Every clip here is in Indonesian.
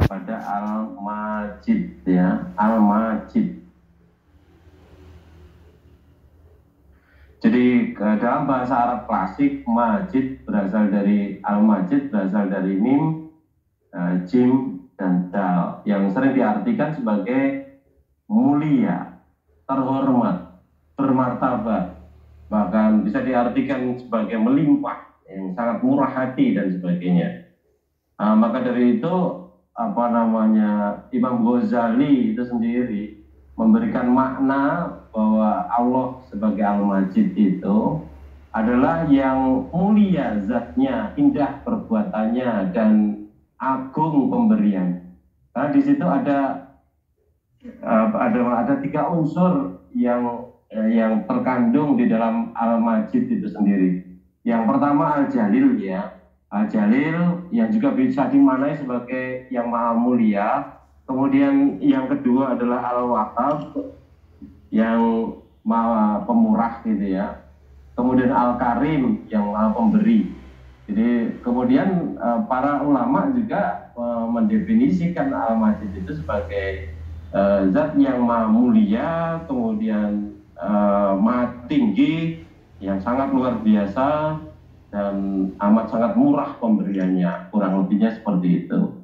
pada Al-Majid ya, Al-Majid. Jadi dalam bahasa Arab klasik, Majid berasal dari Al-Majid, berasal dari mim, jim, dan dal, yang sering diartikan sebagai mulia, terhormat, bermartabat, bahkan bisa diartikan sebagai melimpah, yang sangat murah hati dan sebagainya. Maka dari itu Imam Ghazali itu sendiri memberikan makna bahwa Allah sebagai Al-Majid itu adalah yang mulia zatnya, indah perbuatannya, dan agung pemberian. Karena di situ ada 3 unsur yang terkandung di dalam Al-Majid itu sendiri. Yang pertama Al-Jalil ya, Al-Jalil yang juga bisa dimaknai sebagai yang maha mulia. Kemudian yang kedua adalah Al-Wahhab, yang maha pemurah gitu ya. Kemudian Al-Karim, yang maha pemberi. Jadi kemudian para ulama juga mendefinisikan Al-Majid itu sebagai zat yang maha mulia, kemudian maha tinggi, yang sangat luar biasa, dan amat sangat murah pemberiannya, kurang lebihnya seperti itu.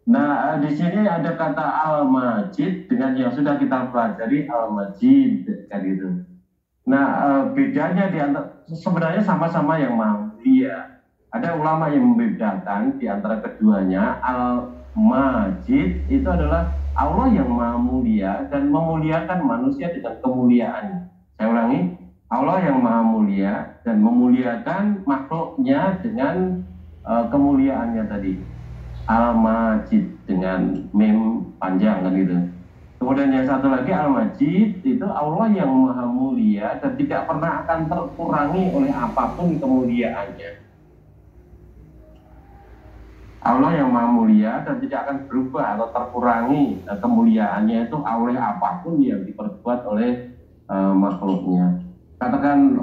Nah, di sini ada kata Al-Majid dengan yang sudah kita pelajari Al-Majid kan gitu. Nah, bedanya di antara, sebenarnya sama-sama yang maha mulia. Ada ulama yang membedakan di antara keduanya. Al-Majid itu adalah Allah yang maha mulia dan memuliakan manusia dengan kemuliaan. Saya ulangi, Allah yang maha mulia dan memuliakan makhluknya dengan kemuliaannya tadi. Al-Majid dengan mem panjang kan gitu. Kemudian yang satu lagi Al-Majid itu Allah yang maha mulia dan tidak pernah akan terkurangi oleh apapun kemuliaannya. Allah yang maha mulia dan tidak akan berubah atau terkurangi kemuliaannya itu oleh apapun yang diperbuat oleh makhluknya. Katakan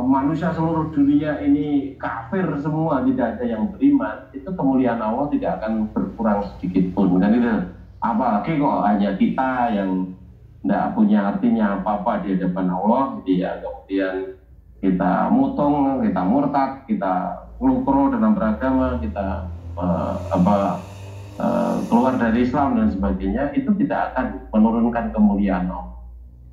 manusia seluruh dunia ini kafir semua, tidak ada yang beriman, itu kemuliaan Allah tidak akan berkurang sedikit pun kan itu. Apalagi kok hanya kita yang tidak punya artinya apa-apa di hadapan Allah gitu ya. Kemudian kita mutung, kita murtad, kita pro dalam beragama, kita keluar dari Islam dan sebagainya, itu tidak akan menurunkan kemuliaan Allah.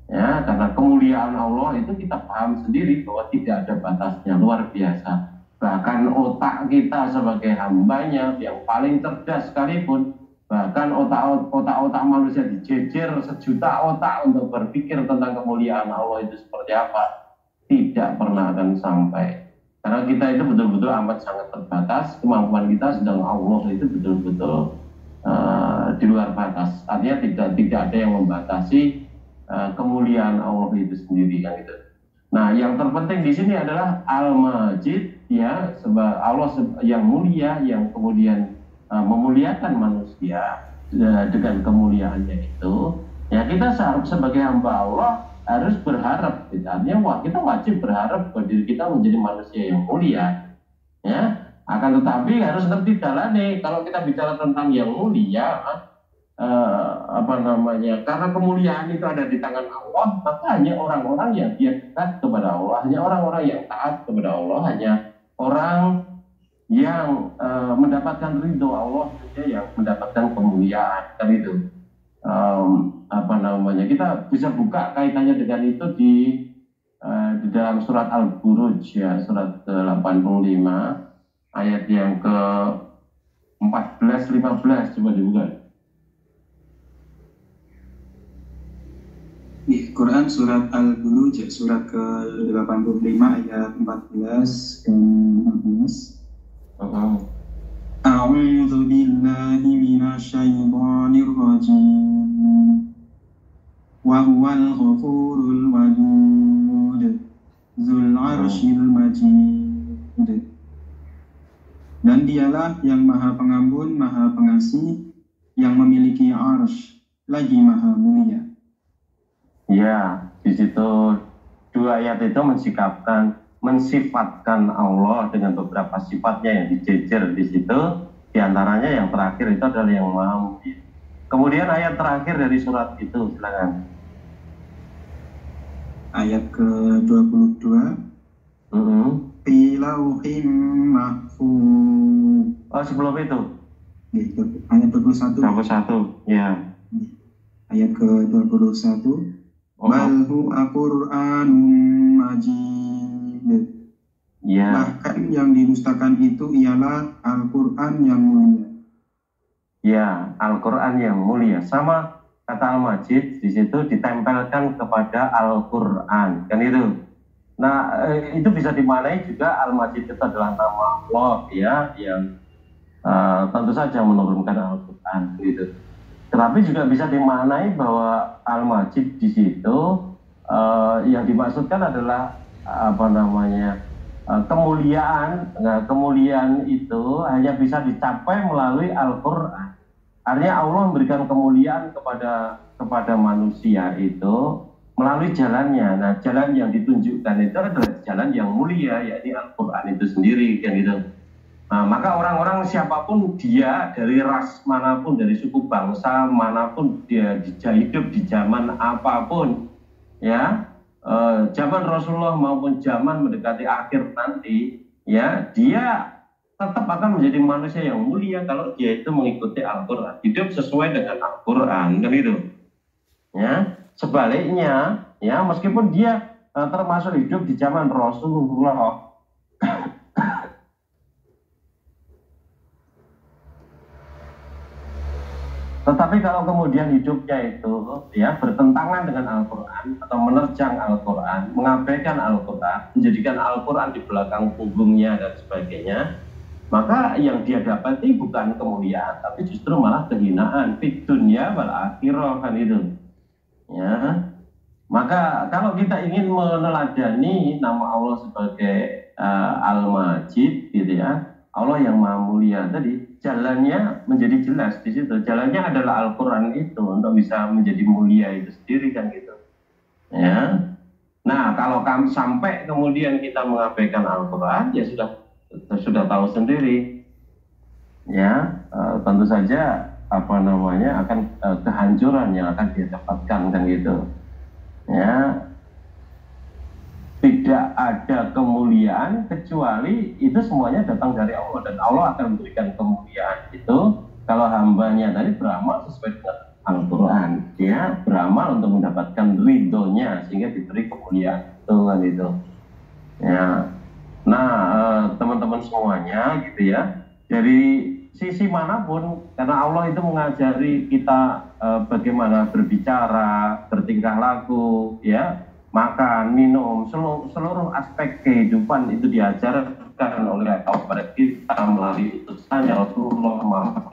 Ya, karena kemuliaan Allah itu kita paham sendiri bahwa tidak ada batasnya, luar biasa. Bahkan otak kita sebagai hambanya yang paling cerdas sekalipun, bahkan otak-otak manusia dijejer sejuta otak untuk berpikir tentang kemuliaan Allah itu seperti apa, tidak pernah akan sampai. Karena kita itu betul-betul amat sangat terbatas, kemampuan kita sedang Allah itu betul-betul di luar batas. Artinya tidak ada yang membatasi kemuliaan Allah itu sendiri kan gitu. Nah, yang terpenting di sini adalah Al-Majid ya, sebab Allah yang mulia yang kemudian memuliakan manusia dengan kemuliaannya itu. Ya, kita sebagai hamba Allah harus berharap, artinya kita wajib berharap bahwa diri kita menjadi manusia yang mulia. Ya, akan tetapi harus ngerti jalani. Kalau kita bicara tentang yang mulia, karena kemuliaan itu ada di tangan Allah, maka hanya orang-orang yang dekat kepada Allah, hanya orang-orang yang taat kepada Allah, hanya orang yang mendapatkan ridho Allah saja yang mendapatkan kemuliaan. Dan itu kita bisa buka kaitannya dengan itu di dalam surat Al-Buruj ya, surat ke-85 ayat yang ke-14-15, coba dibuka. Di Quran surat Al-Buruj surat ke-85 ayat 14 dan 15. A'udzu billahi minasyaitonir rajim. Wa huwal ghafurul wadud dzul 'arsyil majid. Dan dialah yang maha pengampun, maha pengasih, yang memiliki arsy, lagi maha mulia. Ya, di situ 2 ayat itu mensifatkan Allah dengan beberapa sifatnya yang dijejer di situ. Di antaranya yang terakhir itu adalah yang Maha Mulia. Kemudian ayat terakhir dari surat itu, silakan. Ayat ke-22. Fi lauhim mahfuz. Oh, sebelum itu. Ayat 21. 21, ya. Ayat ke-21. Bal huwa Qur'anun Majid. Ya. Bahkan yang didustakan itu ialah Al-Quran yang mulia. Ya, Al-Quran yang mulia. Sama kata Al-Majid di situ ditempelkan kepada Al-Quran, kan itu. Nah, itu bisa dimaknai juga Al-Majid itu adalah nama Allah, ya, yang tentu saja menurunkan Al-Quran, gitu. Tetapi juga bisa dimaknai bahwa Al-Majid di situ yang dimaksudkan adalah apa namanya, kemuliaan. Nah, kemuliaan itu hanya bisa dicapai melalui Al-Quran. Artinya Allah memberikan kemuliaan kepada manusia itu melalui jalannya. Nah, jalan yang ditunjukkan itu adalah jalan yang mulia, yakni Al-Quran itu sendiri, kan gitu. Nah, maka orang-orang siapapun dia, dari ras manapun, dari suku bangsa manapun dia hidup di zaman apapun, ya, zaman Rasulullah maupun zaman mendekati akhir nanti, ya, dia tetap akan menjadi manusia yang mulia kalau dia itu mengikuti Al-Quran, hidup sesuai dengan Al-Quran, kan itu. Ya, sebaliknya, ya, meskipun dia termasuk hidup di zaman Rasulullah, tetapi kalau kemudian hidupnya itu, ya, bertentangan dengan Al-Quran atau menerjang Al-Quran, mengabaikan Al-Quran, menjadikan Al-Quran di belakang punggungnya dan sebagainya, maka yang dia dapati bukan kemuliaan, tapi justru malah kehinaan, fid dunya wal akhirah, kan itu. Ya, maka kalau kita ingin meneladani nama Allah sebagai Al-Majid, gitu ya, Allah yang Maha Mulia tadi, jalannya menjadi jelas di situ. Jalannya adalah Al-Quran itu untuk bisa menjadi mulia itu sendiri, kan gitu. Ya. Nah, kalau sampai kemudian kita mengabaikan Al-Quran, ya sudah tahu sendiri. Ya, tentu saja apa namanya akan kehancuran yang akan didapatkan, kan gitu. Ya, tidak ada kemuliaan kecuali itu semuanya datang dari Allah, dan Allah akan memberikan kemuliaan itu kalau hambanya tadi beramal sesuai dengan Al-Quran, dia beramal untuk mendapatkan ridhonya sehingga diberi kemuliaan itu, kan itu. Ya, nah, teman-teman semuanya, gitu ya, dari sisi manapun, karena Allah itu mengajari kita bagaimana berbicara, bertingkah laku, ya, makan, minum, seluruh aspek kehidupan itu diajarkan oleh Allah kepada kita melalui utusannya Rasulullah Muhammad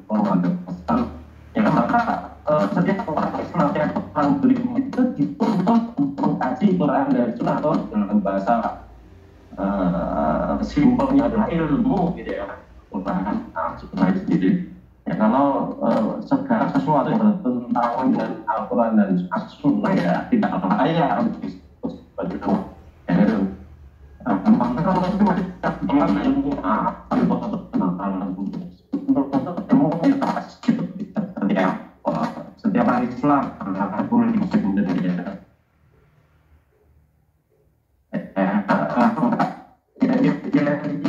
SAW. Ya, maka setiap orang Islam yang orang beriman itu dituntut mengkaji Quran dan Sunnah dalam bahasa simpelnya adalah ilmu, gitu ya, Quran Sunnah sendiri. Ya, kalau segala sesuatu yang bertentangan dengan Al-Quran dan As-Sunnah, ya tidak berbahaya untuk disebut sebagai ilmu. Maka kalau itu masih dengan ilmu setiap hari Islam akan boleh disebut dari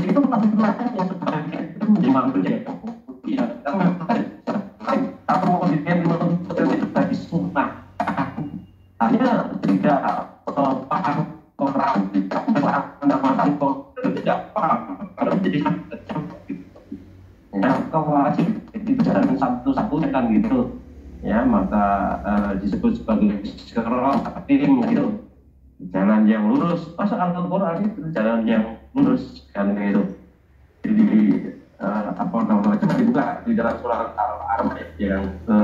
itu masih belajar yang sebenarnya itu menjadi manusia. Ya, atau kemudian itu bagi sunnah, hanya tidak paham orang, tidak mendapatkan tidak paham kalau menjadi ya, kewajiban itu jalan satu-satunya, kan gitu. Ya, maka disebut sebagai sirotim, gitu, jalan yang lurus. Masa Al-Quran itu jalan yang lurus, kan gitu. Jadi apa namanya, coba dibuka di dalam surat Al-Araf yang ke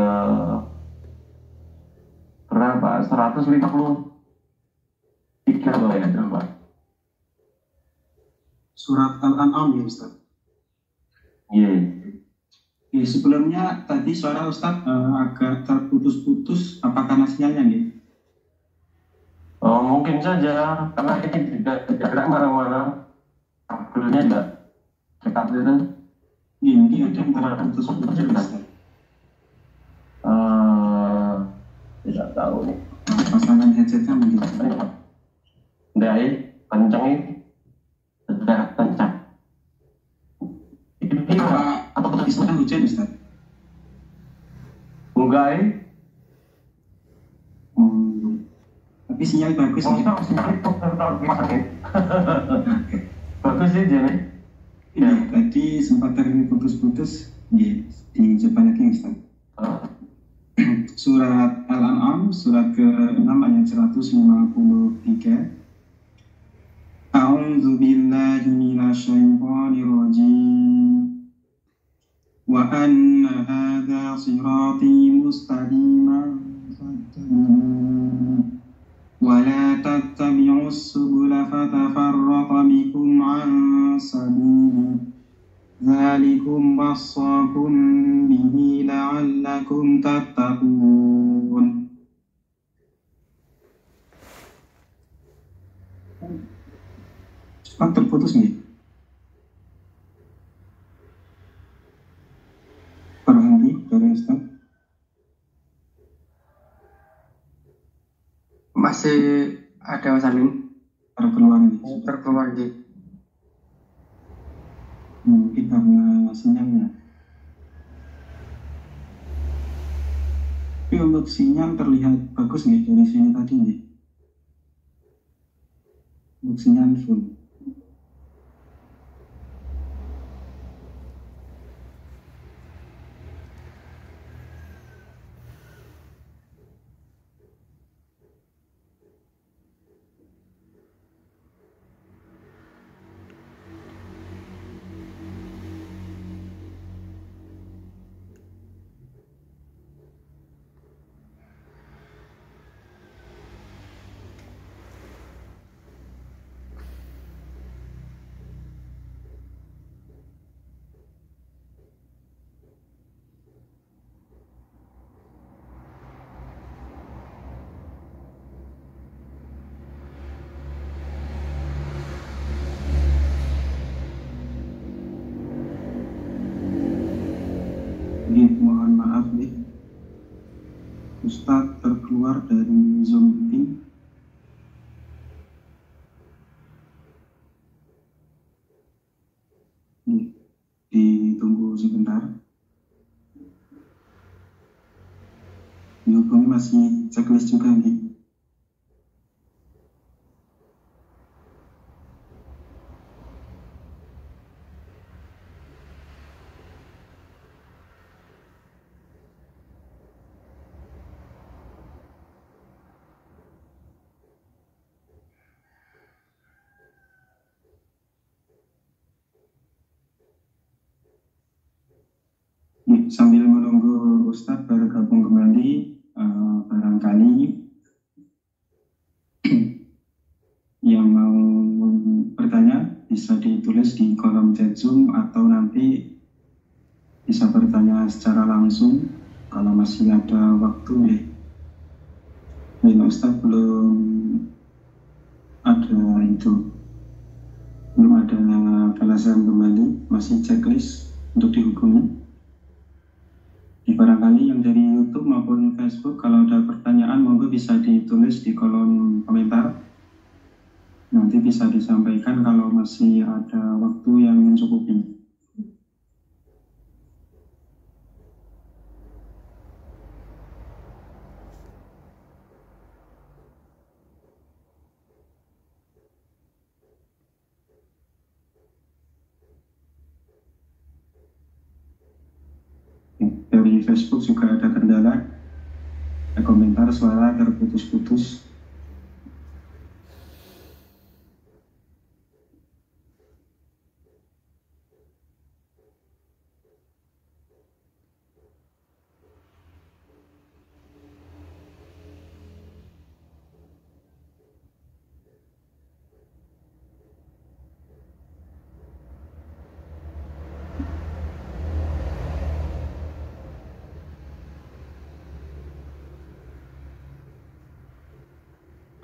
berapa, 153 ya, coba. Surat Al-An'am, ya Ustaz. Iya. Ya, sebelumnya tadi suara Ustaz agak terputus-putus, apa karena sinyalnya nih? Oh, mungkin saja karena ini tidak mana-mana, kabelnya tidak dekat itu. Ini ada yang terputus-putus Ustaz. Tidak tahu nih. Pasangan headsetnya mungkin. Enggak ya, kencang ini. Sudah kencang. Ini Apa Islam hujan Ustaz? enggak ya. Tapi sinyal bagus nih. Bagus sih jadi. Ya, tadi sempat terputus-putus. Ya, dicoba lagi Ustaz. Surat Al-An'am, surat ke-6 ayat 153. A'udzu billahi minasyaitonir rajim. Wa anna hadza sirati mustaqiman fattabi'uhu wa la tattabi'us subula fatafarraqa bikum 'an sabilihi. Dzalikum wassakum bihi la'allakum tattaqun. Cepat terputus nih. Berhenti dari Ustaz. Masih ada Mas Amin Terkeluar nih. terkeluar di Mungkin karena sinyalnya. Tapi untuk sinyal terlihat bagus nih dari sini tadi nih. Untuk sinyal full. Jadi mohon maaf nih, Ustadz terkeluar dari Zoom meeting. Nih, ditunggu sebentar. Dihubungi masih checklist juga nih. Sambil menunggu Ustadz bergabung kembali, barangkali yang mau bertanya bisa ditulis di kolom chat Zoom atau nanti bisa bertanya secara langsung kalau masih ada waktu ya. Ini Ustadz belum ada balasan kembali, masih checklist untuk dihubungi. Barangkali yang dari YouTube maupun Facebook, kalau ada pertanyaan monggo bisa ditulis di kolom komentar. Nanti bisa disampaikan kalau masih ada waktu yang mencukupi. Dari Facebook juga ada kendala, ada komentar suara terputus-putus.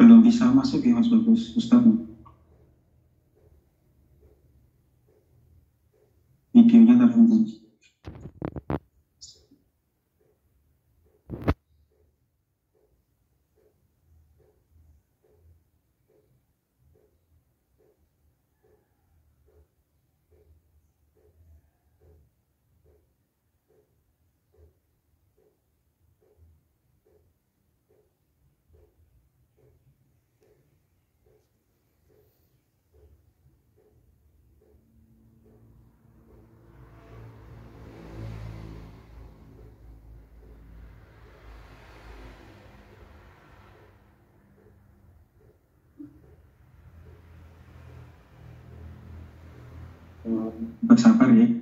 Belum bisa masuk ya Mas Bagus, Ustadz. Video audionya terhenti. Bersabar ya.